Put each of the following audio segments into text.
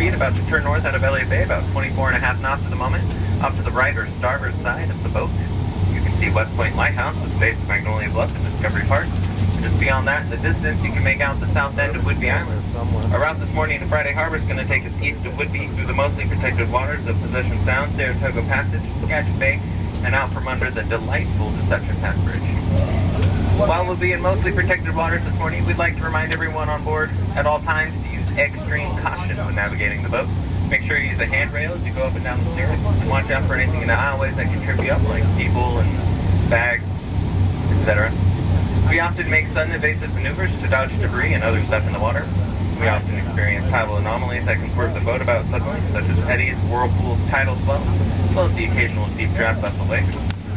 speed, about to turn north out of Elliott Bay, about 24.5 knots at the moment. Off to the right or starboard side of the boat, you can see West Point Lighthouse, the base of Magnolia Bluff and Discovery Park. Just beyond that, in the distance, you can make out the south end of Whidbey Island. Our route this morning to Friday Harbor is going to take us east of Whidbey through the mostly protected waters of Possession Sound, Saratoga Passage, Skagit Bay, and out from under the delightful Deception Pass Bridge. While we'll be in mostly protected waters this morning, we'd like to remind everyone on board at all times to use extreme caution when navigating the boat. Make sure you use a handrail as you go up and down the stairs, and watch out for anything in the aisleways that can trip you up, like people and bags, etc. We often make sudden evasive maneuvers to dodge debris and other stuff in the water. We often experience tidal anomalies that can swerve the boat about suddenly, such as eddies, whirlpools, tidal swells, as well as the occasional steep draft vessel wake.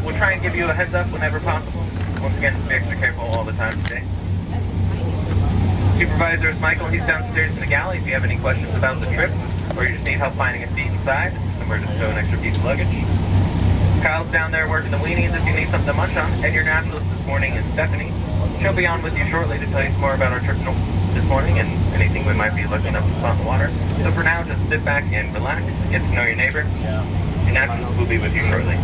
We'll try and give you a heads up whenever possible. Once again, just be extra careful all the time today. Supervisor is Michael. He's downstairs in the galley if you have any questions about the trip, or you just need help finding a seat inside, somewhere to stow an extra piece of luggage. Kyle's down there working the weenies if you need something to munch on, and your naturalist this morning is Stephanie. She'll be on with you shortly to tell you some more about our trip this morning and anything we might be looking up to spot in the water. So for now, just sit back and relax, get to know your neighbor. Your naturalist will be with you shortly.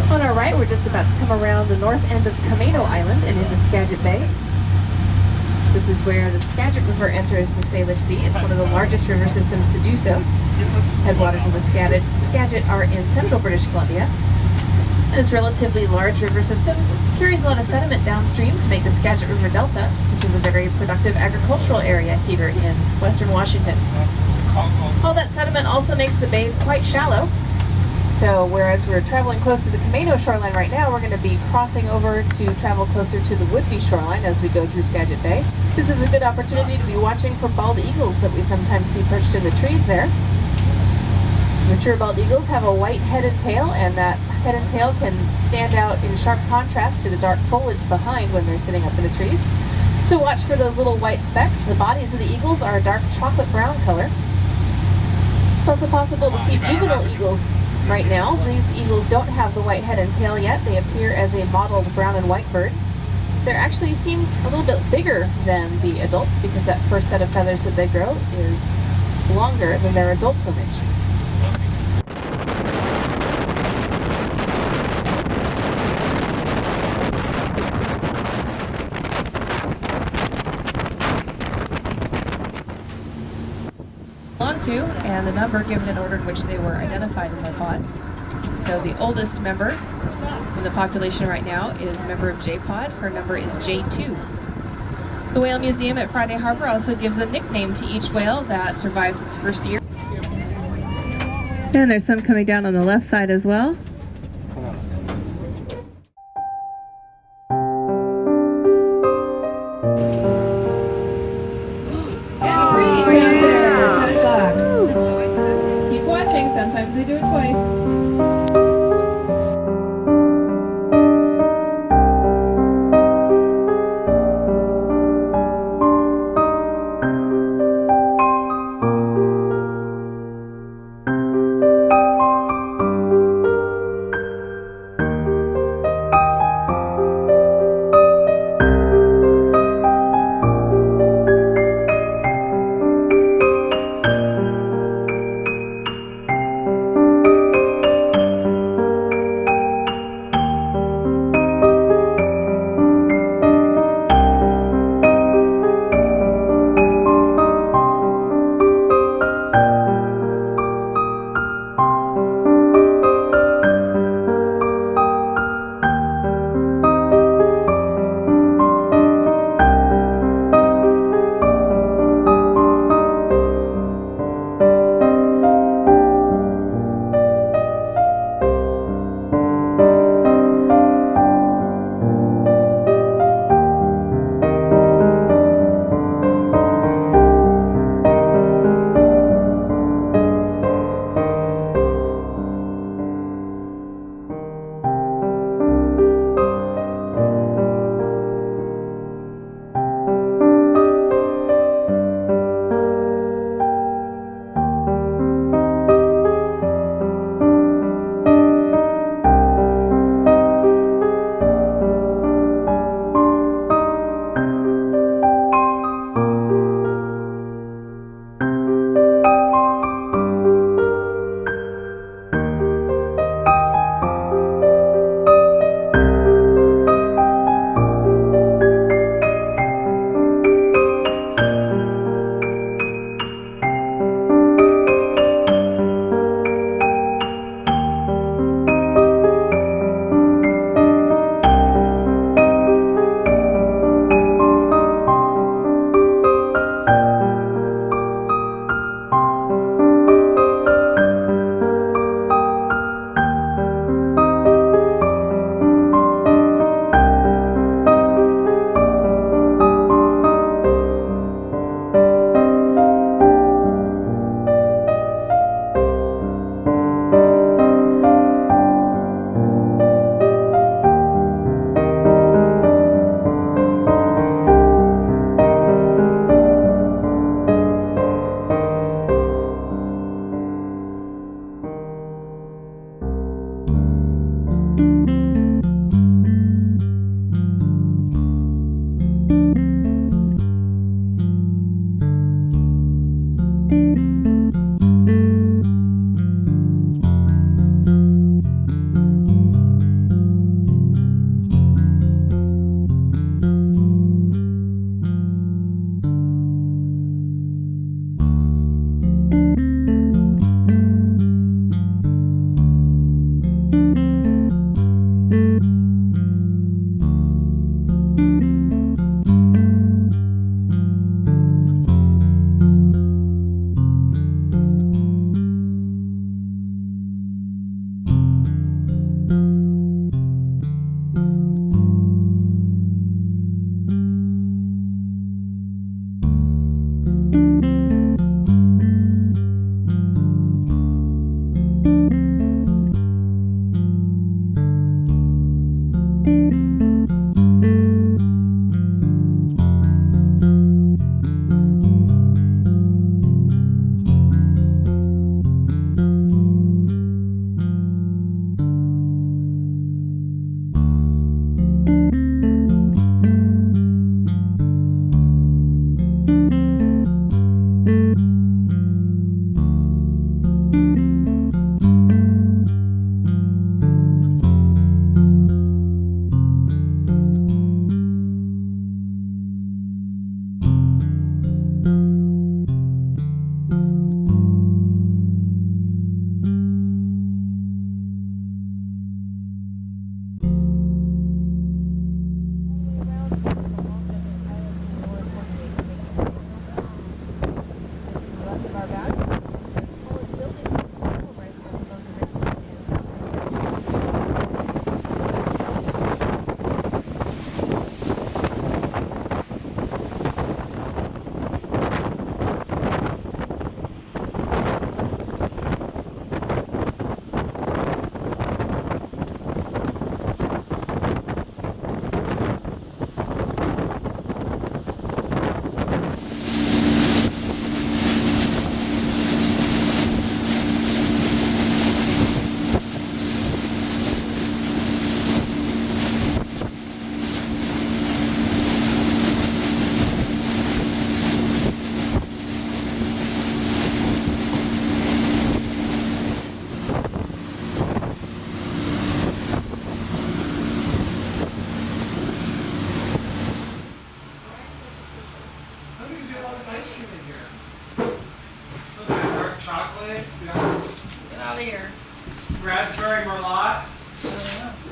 On our right, we're just about to come around the north end of Camino Island and into Skagit Bay. This is where the Skagit River enters the Salish Sea. It's one of the largest river systems to do so. Headwaters of the Skagit are in central British Columbia. This relatively large river system carries a lot of sediment downstream to make the Skagit River Delta, which is a very productive agricultural area here in western Washington. All that sediment also makes the bay quite shallow. So whereas we're traveling close to the Camino shoreline right now, we're going to be crossing over to travel closer to the Whidbey shoreline as we go through Skagit Bay. This is a good opportunity to be watching for bald eagles that we sometimes see perched in the trees there. Mature bald eagles have a white head and tail, and that head and tail can stand out in sharp contrast to the dark foliage behind when they're sitting up in the trees. So watch for those little white specks. The bodies of the eagles are a dark chocolate brown color. It's also possible to see juvenile eagles right now. These eagles don't have the white head and tail yet. They appear as a mottled brown and white bird. They actually seem a little bit bigger than the adults because that first set of feathers that they grow is longer than their adult plumage. To and the number given in order in which they were identified in their pod. So the oldest member in the population right now is a member of J-Pod. Her number is J2. The Whale Museum at Friday Harbor also gives a nickname to each whale that survives its first year. And there's some coming down on the left side as well. Sometimes they do it twice. Chocolate, Get out of here. raspberry merlot.